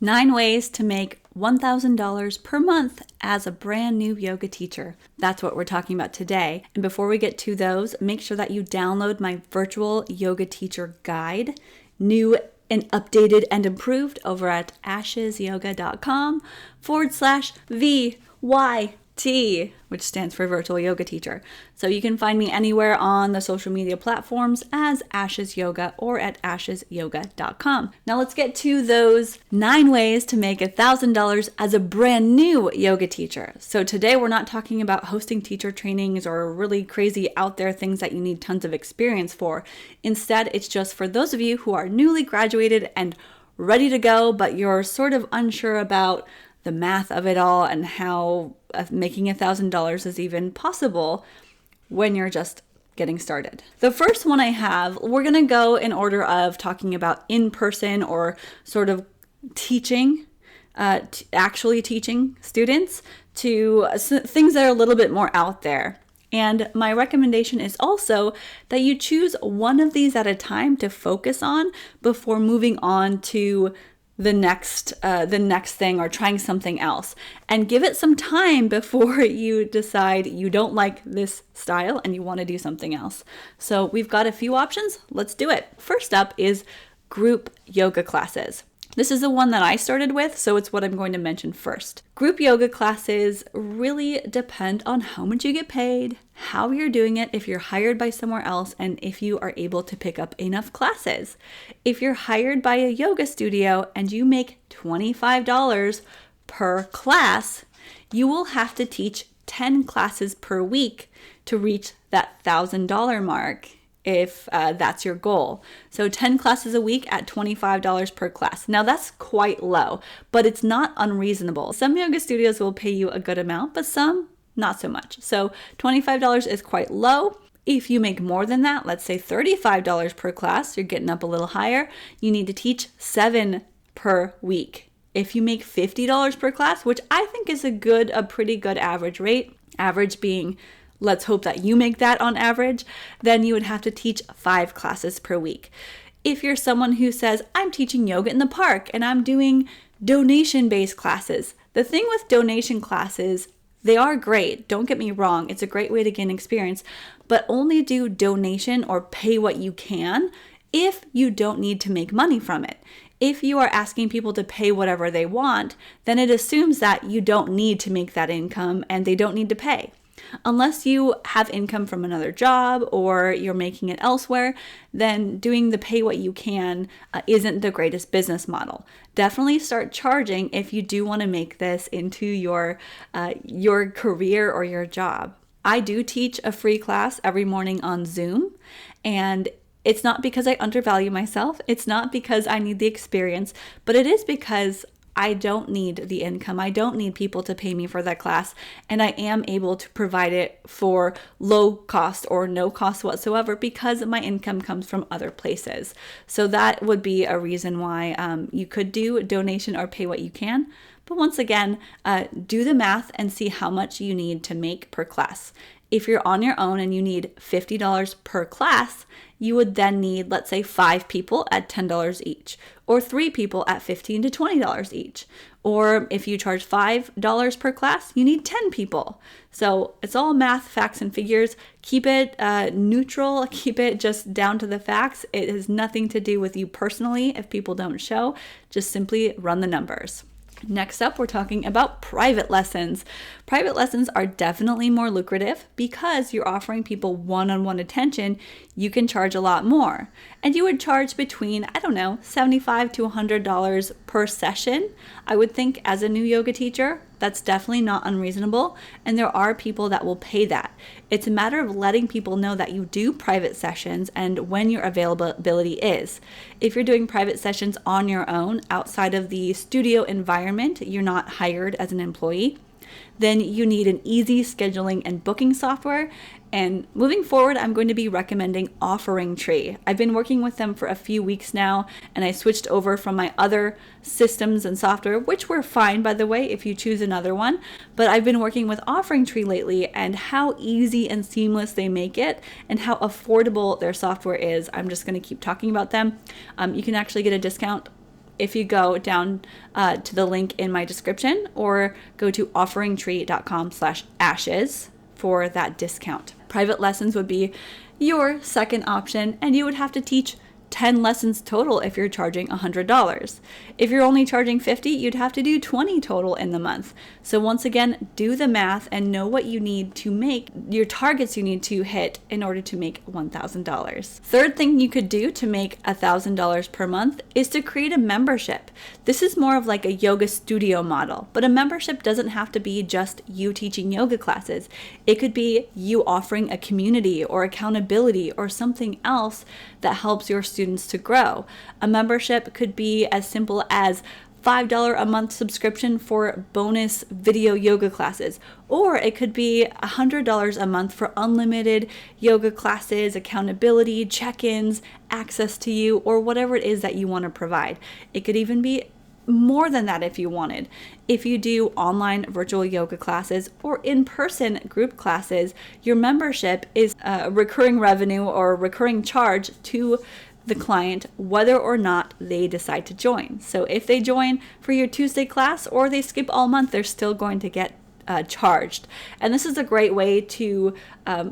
9 ways to make $1,000 per month as a brand new yoga teacher. That's what we're talking about today. And before we get to those, make sure that you download my virtual yoga teacher guide, new and updated and improved, over at ashesyoga.com/VYT, which stands for virtual yoga teacher. So you can find me anywhere on the social media platforms as Ashes Yoga or at ashesyoga.com. Now let's get to those 9 ways to make $1,000 as a brand new yoga teacher. So today we're not talking about hosting teacher trainings or really crazy out there things that you need tons of experience for. Instead, it's just for those of you who are newly graduated and ready to go, but you're sort of unsure about the math of it all and how making $1,000 is even possible when you're just getting started. The first one I have, we're going to go in order of talking about in-person or sort of teaching, actually teaching students, to things that are a little bit more out there. And my recommendation is also that you choose one of these at a time to focus on before moving on to the next thing or trying something else, and give it some time before you decide you don't like this style and you want to do something else. So we've got a few options. Let's do it. First up is group yoga classes. This is the one that I started with, so it's what I'm going to mention first. Group yoga classes really depend on how much you get paid, how you're doing it, if you're hired by somewhere else, and if you are able to pick up enough classes. If you're hired by a yoga studio and you make $25 per class, you will have to teach 10 classes per week to reach that $1,000 mark, if that's your goal. So 10 classes a week at $25 per class. Now that's quite low, but it's not unreasonable. Some yoga studios will pay you a good amount, but some not so much. So $25 is quite low. If you make more than that, let's say $35 per class, you're getting up a little higher. You need to teach 7 per week. If you make $50 per class, which I think is a pretty good average rate, average being, let's hope that you make that on average, then you would have to teach 5 classes per week. If you're someone who says, I'm teaching yoga in the park and I'm doing donation-based classes, the thing with donation classes, they are great. Don't get me wrong. It's a great way to gain experience, but only do donation or pay what you can if you don't need to make money from it. If you are asking people to pay whatever they want, then it assumes that you don't need to make that income and they don't need to pay. Unless you have income from another job or you're making it elsewhere, then doing the pay what you can isn't the greatest business model. Definitely start charging if you do want to make this into your career or your job. I do teach a free class every morning on Zoom, and it's not because I undervalue myself. It's not because I need the experience, but it is because I don't need the income. I don't need people to pay me for that class, and I am able to provide it for low cost or no cost whatsoever because my income comes from other places. So that would be a reason why you could do donation or pay what you can. But once again, do the math and see how much you need to make per class. If you're on your own and you need $50 per class, you would then need, let's say, 5 people at $10 each, or 3 people at $15 to $20 each. Or if you charge $5 per class, you need 10 people. So it's all math, facts, and figures. Keep it neutral, keep it just down to the facts. It has nothing to do with you personally if people don't show. Just simply run the numbers. Next up, we're talking about private lessons. Private lessons are definitely more lucrative because you're offering people one-on-one attention. You can charge a lot more. And you would charge between, $75 to $100 per session. I would think as a new yoga teacher, that's definitely not unreasonable. And there are people that will pay that. It's a matter of letting people know that you do private sessions and when your availability is. If you're doing private sessions on your own outside of the studio environment, you're not hired as an employee, then you need an easy scheduling and booking software. And moving forward, I'm going to be recommending Offering Tree. I've been working with them for a few weeks now, and I switched over from my other systems and software, which were fine, by the way, if you choose another one. But I've been working with Offering Tree lately, and how easy and seamless they make it and how affordable their software is. I'm just going to keep talking about them. You can actually get a discount if you go down to the link in my description or go to offeringtree.com/ashes for that discount. Private lessons would be your second option, and you would have to teach 10 lessons total if you're charging $100. If you're only charging $50, you'd have to do 20 total in the month. So once again, do the math and know what you need to make, your targets you need to hit in order to make $1,000. Third thing you could do to make $1,000 per month is to create a membership. This is more of like a yoga studio model, but a membership doesn't have to be just you teaching yoga classes. It could be you offering a community or accountability or something else that helps your students to grow. A membership could be as simple as $5 a month subscription for bonus video yoga classes, or it could be $100 a month for unlimited yoga classes, accountability, check-ins, access to you, or whatever it is that you want to provide. It could even be more than that if you wanted. If you do online virtual yoga classes or in-person group classes, your membership is a recurring revenue or recurring charge to the client, whether or not they decide to join. So if they join for your Tuesday class or they skip all month, they're still going to get charged. And this is a great way to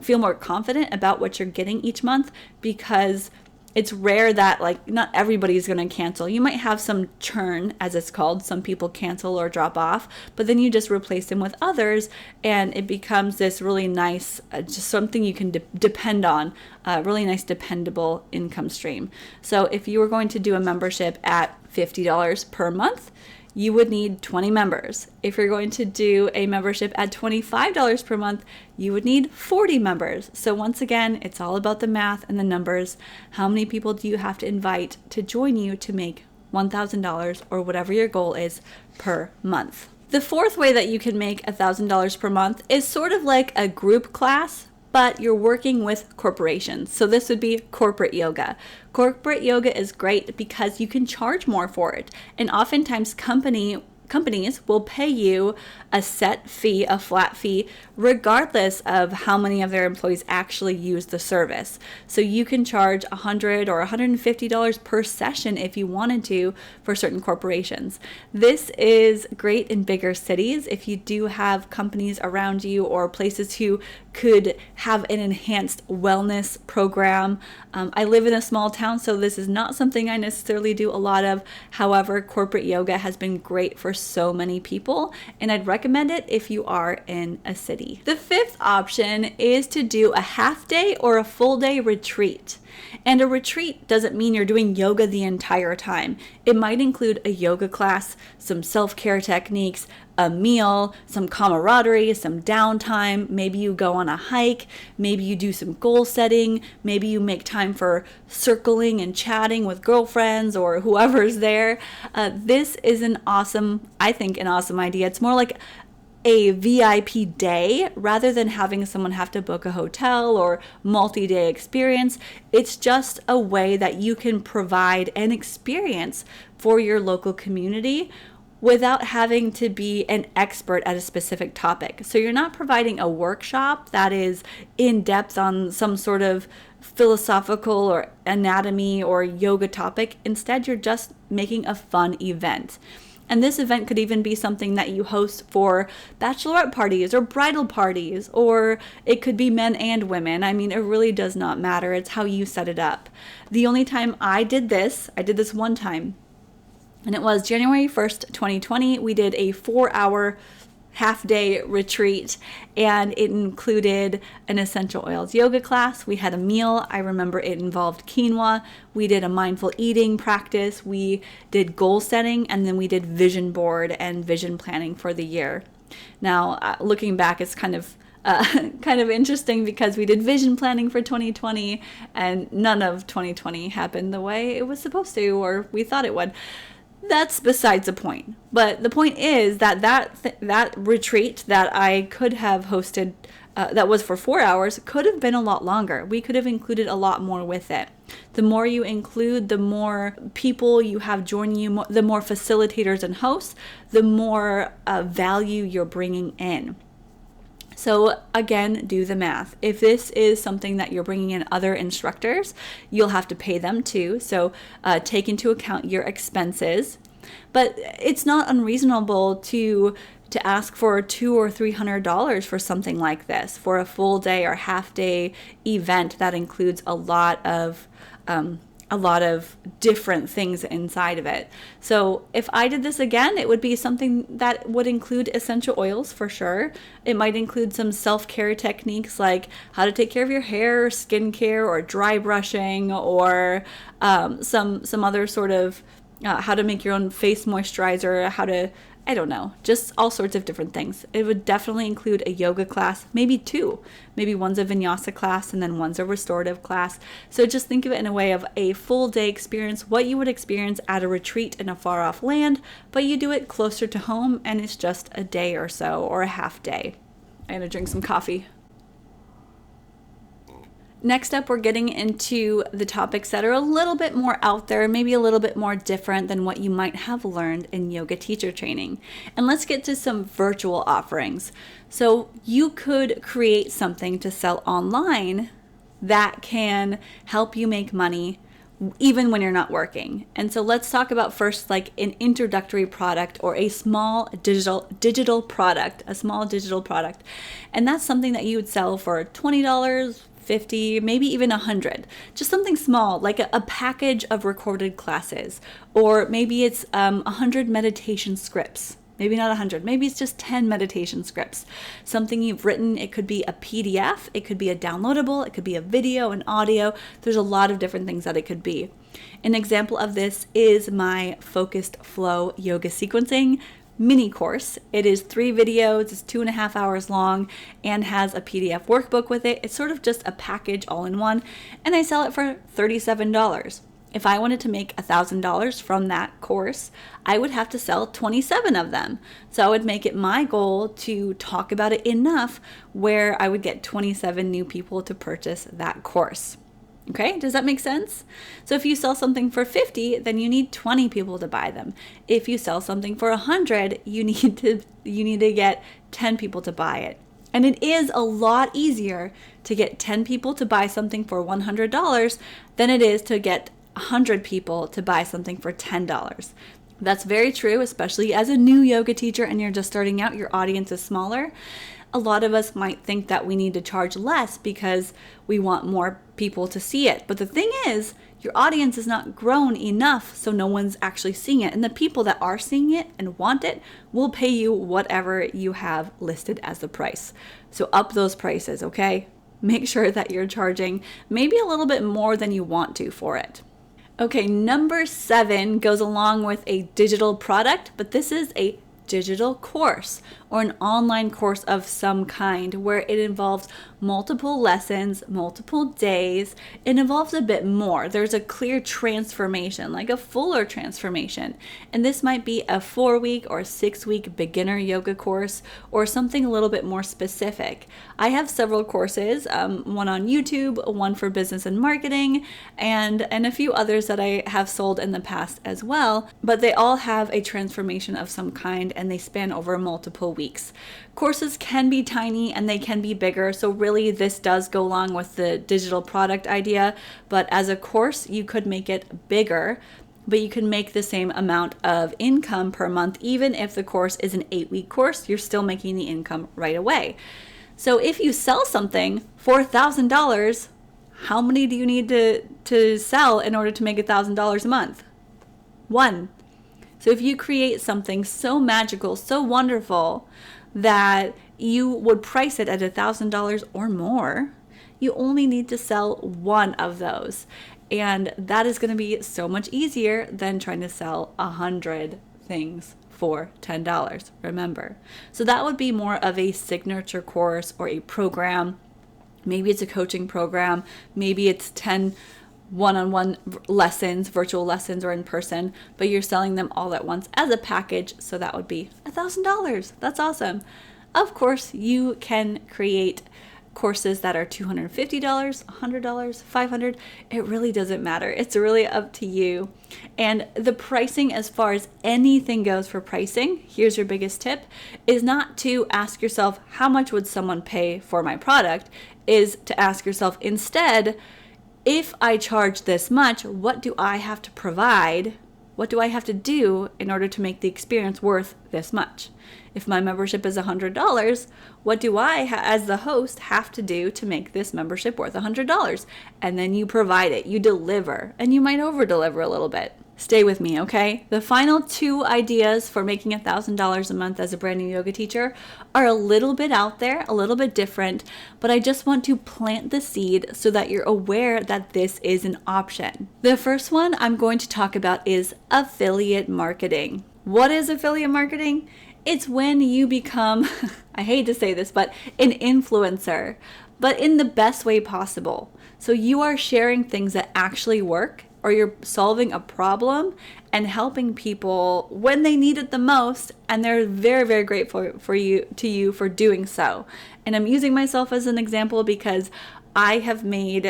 feel more confident about what you're getting each month, because it's rare that not everybody's going to cancel. You might have some churn, as it's called. Some people cancel or drop off, but then you just replace them with others, and it becomes this really nice, just something you can depend on, really nice dependable income stream. So if you were going to do a membership at $50 per month, you would need 20 members. If you're going to do a membership at $25 per month, you would need 40 members. So once again, it's all about the math and the numbers. How many people do you have to invite to join you to make $1,000 or whatever your goal is per month? The fourth way that you can make $1,000 per month is sort of like a group class, but you're working with corporations. So this would be corporate yoga. Corporate yoga is great because you can charge more for it. And oftentimes companies will pay you a set fee, a flat fee, regardless of how many of their employees actually use the service. So you can charge $100 or $150 per session if you wanted to for certain corporations. This is great in bigger cities if you do have companies around you or places who could have an enhanced wellness program. I live in a small town, so this is not something I necessarily do a lot of. However, corporate yoga has been great for so many people, and I'd recommend it if you are in a city. The fifth option is to do a half day or a full day retreat. And a retreat doesn't mean you're doing yoga the entire time. It might include a yoga class, some self-care techniques, a meal, some camaraderie, some downtime. Maybe you go on a hike. Maybe you do some goal setting. Maybe you make time for circling and chatting with girlfriends or whoever's there. This is an awesome idea. It's more like a VIP day rather than having someone have to book a hotel or multi-day experience. It's just a way that you can provide an experience for your local community without having to be an expert at a specific topic. So you're not providing a workshop that is in depth on some sort of philosophical or anatomy or yoga topic. Instead, you're just making a fun event. And this event could even be something that you host for bachelorette parties or bridal parties, or it could be men and women. I mean, it really does not matter. It's how you set it up. The only time I did this one time, and it was January 1st, 2020. We did a 4-hour half-day retreat, and it included an essential oils yoga class. We had a meal. I remember it involved quinoa. We did a mindful eating practice. We did goal setting, and then we did vision board and vision planning for the year. Now, looking back, it's kind of interesting because we did vision planning for 2020, and none of 2020 happened the way it was supposed to, or we thought it would. That's besides the point. But the point is that retreat that I could have hosted, that was for 4 hours, could have been a lot longer. We could have included a lot more with it. The more you include, the more people you have joining you, the more facilitators and hosts, the more value you're bringing in. So again, do the math. If this is something that you're bringing in other instructors, you'll have to pay them too. So take into account your expenses. But it's not unreasonable to ask for $200 or $300 for something like this, for a full day or half day event that includes a lot of different things inside of it. So if I did this again, it would be something that would include essential oils for sure. It might include some self-care techniques like how to take care of your hair, skincare, or dry brushing, or some other sort of how to make your own face moisturizer, how to, I don't know, just all sorts of different things. It would definitely include a yoga class, maybe two. Maybe one's a vinyasa class and then one's a restorative class. So just think of it in a way of a full day experience, what you would experience at a retreat in a far off land, but you do it closer to home and it's just a day or so, or a half day. I'm gonna drink some coffee. Next up, we're getting into the topics that are a little bit more out there, maybe a little bit more different than what you might have learned in yoga teacher training. And let's get to some virtual offerings. So you could create something to sell online that can help you make money even when you're not working. And so let's talk about first like an introductory product or a small digital product, a small digital product. And that's something that you would sell for $20, 50, maybe even 100, just something small, like a package of recorded classes, or maybe it's 100 meditation scripts. Maybe not 100, maybe it's just 10 meditation scripts. Something you've written, it could be a PDF, it could be a downloadable, it could be a video, an audio. There's a lot of different things that it could be. An example of this is my Focused Flow Yoga Sequencing mini course. It is 3 videos, it's 2.5 hours long, and has a PDF workbook with it. It's sort of just a package all in one, and I sell it for $37. If I wanted to make $1,000 from that course, I would have to sell 27 of them. So I would make it my goal to talk about it enough where I would get 27 new people to purchase that course. Okay, does that make sense? So if you sell something for 50, then you need 20 people to buy them. If you sell something for 100, you need to get 10 people to buy it. And it is a lot easier to get 10 people to buy something for $100 than it is to get 100 people to buy something for $10. That's very true, especially as a new yoga teacher and you're just starting out, your audience is smaller. A lot of us might think that we need to charge less because we want more people to see it. But the thing is, your audience is not grown enough so no one's actually seeing it. And the people that are seeing it and want it will pay you whatever you have listed as the price. So up those prices, okay? Make sure that you're charging maybe a little bit more than you want to for it. Okay, number 7 goes along with a digital product, but this is a digital course or an online course of some kind where it involves multiple lessons, multiple days. It involves a bit more. There's a clear transformation, like a fuller transformation. And this might be a 4-week or 6-week beginner yoga course or something a little bit more specific. I have several courses, one on YouTube, one for business and marketing, and a few others that I have sold in the past as well, but they all have a transformation of some kind and they span over multiple weeks. Courses can be tiny and they can be bigger, so really this does go along with the digital product idea, but as a course you could make it bigger, but you can make the same amount of income per month. Even if the course is an 8-week course, you're still making the income right away. So if you sell something for $1,000, how many do you need to sell in order to make $1,000 a month? 1. So if you create something so magical, so wonderful, that you would price it at $1,000 or more, you only need to sell 1 of those. And that is going to be so much easier than trying to sell 100 things for $10, remember. So that would be more of a signature course or a program. Maybe it's a coaching program. Maybe it's 10 one-on-one lessons, virtual lessons or in person, but you're selling them all at once as a package. So that would be $1,000. That's awesome. Of course, you can create courses that are $250, $100, $500. It really doesn't matter. It's really up to you. And the pricing, as far as anything goes for pricing, here's your biggest tip, is not to ask yourself, how much would someone pay for my product? Is to ask yourself instead, if I charge this much, what do I have to provide? What do I have to do in order to make the experience worth this much? If my membership is $100, what do I, as the host, have to do to make this membership worth $100? And then you provide it, you deliver, and you might over-deliver a little bit. Stay with me, okay? The final two ideas for making $1,000 a month as a brand new yoga teacher are a little bit out there, a little bit different, but I just want to plant the seed so that you're aware that this is an option. The first one I'm going to talk about is affiliate marketing. What is affiliate marketing? It's when you become, I hate to say this, but an influencer, but in the best way possible. So you are sharing things that actually work, or you're solving a problem and helping people when they need it the most, and they're very, very grateful to you for doing so. And I'm using myself as an example because I have made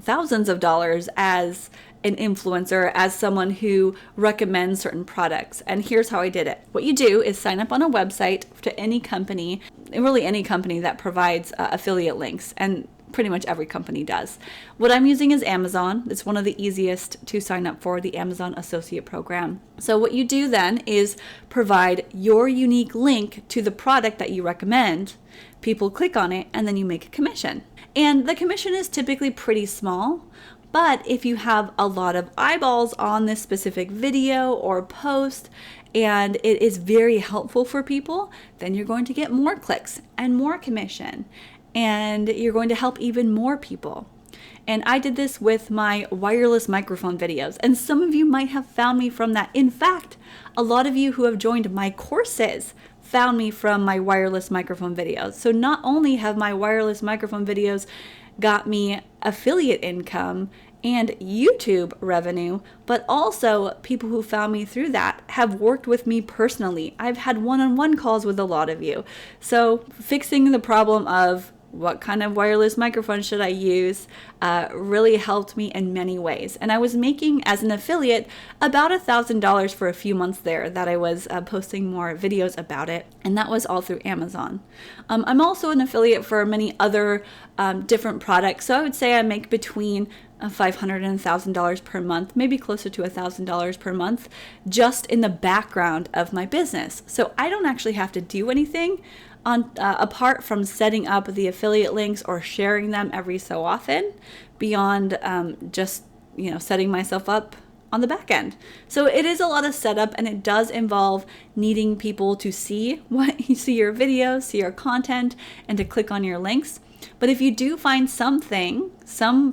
thousands of dollars as an influencer, as someone who recommends certain products. And here's how I did it. What you do is sign up on a website to any company, really any company that provides affiliate links, and pretty much every company does. What I'm using is Amazon. It's one of the easiest to sign up for, the Amazon Associate Program. So what you do then is provide your unique link to the product that you recommend. People click on it, and then you make a commission. And the commission is typically pretty small, but if you have a lot of eyeballs on this specific video or post, and it is very helpful for people, then you're going to get more clicks and more commission, and you're going to help even more people. And I did this with my wireless microphone videos, and some of you might have found me from that. In fact, a lot of you who have joined my courses found me from my wireless microphone videos. So not only have my wireless microphone videos got me affiliate income and YouTube revenue, but also people who found me through that have worked with me personally. I've had one-on-one calls with a lot of you. So fixing the problem of what kind of wireless microphone should I use really helped me in many ways. And I was making, as an affiliate, about $1,000 for a few months there that I was posting more videos about it. And that was all through Amazon. I'm also an affiliate for many other different products. So I would say I make between $500 and $1,000 per month, maybe closer to $1,000 per month, just in the background of my business. So I don't actually have to do anything apart from setting up the affiliate links or sharing them every so often, beyond just setting myself up on the back end. So it is a lot of setup, and it does involve needing people to see your videos, see your content, and to click on your links. But if you do find some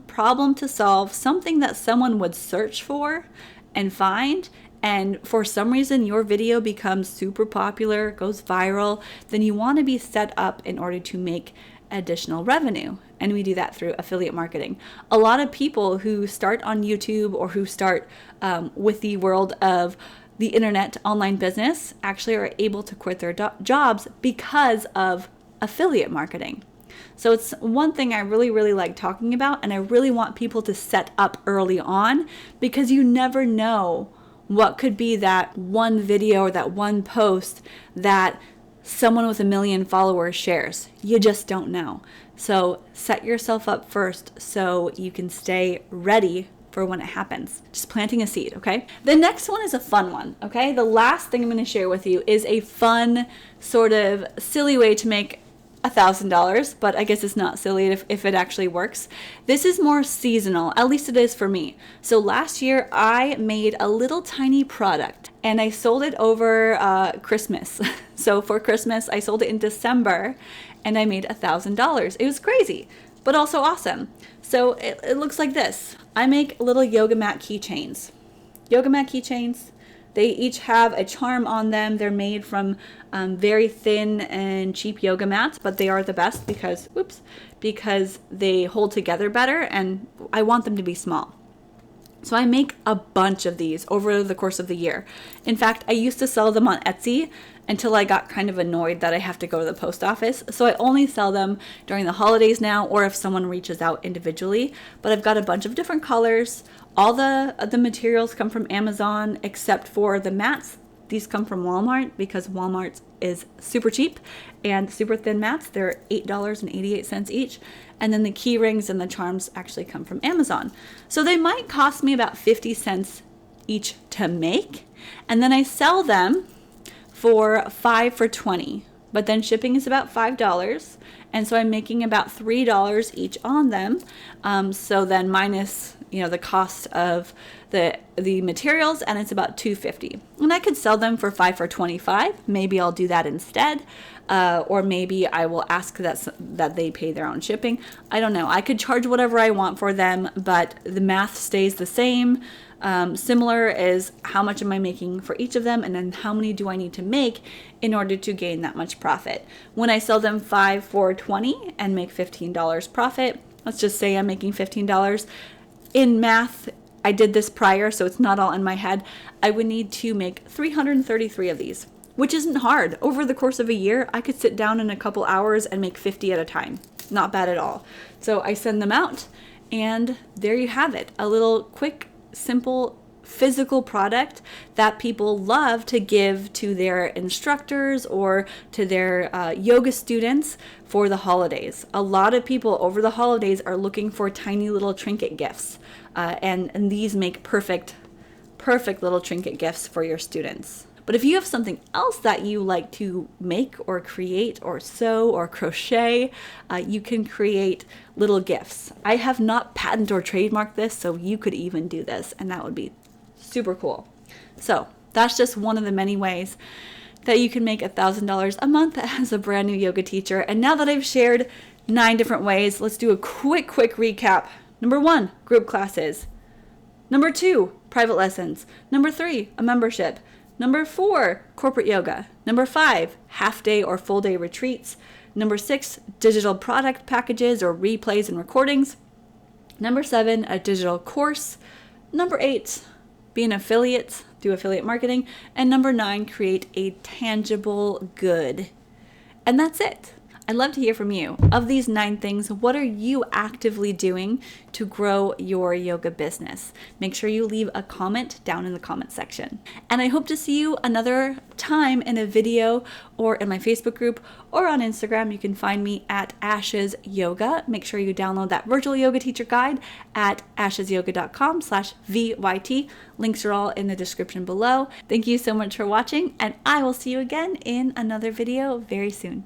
problem to solve, something that someone would search for and find, and for some reason your video becomes super popular, goes viral, then you want to be set up in order to make additional revenue. And we do that through affiliate marketing. A lot of people who start on YouTube or who start with the world of the internet online business actually are able to quit their jobs because of affiliate marketing. So it's one thing I really, really like talking about, and I really want people to set up early on, because you never know what could be that one video or that one post that someone with 1 million followers shares. You just don't know. So set yourself up first so you can stay ready for when it happens. Just planting a seed, okay? The next one is a fun one, okay? The last thing I'm going to share with you is a fun, sort of silly way to make $1,000, but I guess it's not silly if it actually works. This is more seasonal, at least it is for me. So last year I made a little tiny product and I sold it over Christmas. So for Christmas I sold it in December and I made $1,000. It was crazy, but also awesome. So it looks like this. I make little yoga mat keychains. Yoga mat keychains. They each have a charm on them. They're made from very thin and cheap yoga mats, but they are the best because they hold together better, and I want them to be small. So I make a bunch of these over the course of the year. In fact, I used to sell them on Etsy until I got kind of annoyed that I have to go to the post office. So I only sell them during the holidays now, or if someone reaches out individually. But I've got a bunch of different colors. All the materials come from Amazon except for the mats. These come from Walmart because Walmart is super cheap, and super thin mats, they're $8.88 each. And then the key rings and the charms actually come from Amazon. So they might cost me about 50 cents each to make. And then I sell them for 5 for 20. But then shipping is about $5. And so I'm making about $3 each on them. So then minus, the cost of the materials, and it's about $2.50. And I could sell them for 5 for 25. Maybe I'll do that instead. Or maybe I will ask that they pay their own shipping. I don't know. I could charge whatever I want for them, but the math stays the same. Similar is how much am I making for each of them, and then how many do I need to make in order to gain that much profit. When I sell them 5 for 20 and make $15 profit, let's just say I'm making $15. In math, I did this prior, so it's not all in my head. I would need to make 333 of these, which isn't hard. Over the course of a year, I could sit down in a couple hours and make 50 at a time. Not bad at all. So I send them out, and there you have it. A little quick, simple, physical product that people love to give to their instructors or to their yoga students for the holidays. A lot of people over the holidays are looking for tiny little trinket gifts, and these make perfect little trinket gifts for your students. But if you have something else that you like to make or create or sew or crochet, you can create little gifts. I have not patented or trademarked this, so you could even do this, and that would be super cool. So that's just one of the many ways that you can make $1,000 a month as a brand new yoga teacher. And now that I've shared 9 different ways, let's do a quick recap. Number 1, group classes. Number 2, private lessons. Number 3, a membership. Number 4, corporate yoga. Number 5, half-day or full-day retreats. Number 6, digital product packages or replays and recordings. Number 7, a digital course. Number 8, be an affiliate, do affiliate marketing. And number 9, create a tangible good. And that's it. I'd love to hear from you. Of these 9 things, what are you actively doing to grow your yoga business? Make sure you leave a comment down in the comment section. And I hope to see you another time in a video or in my Facebook group or on Instagram. You can find me at Ashes Yoga. Make sure you download that virtual yoga teacher guide at ashesyoga.com/VYT. Links are all in the description below. Thank you so much for watching, and I will see you again in another video very soon.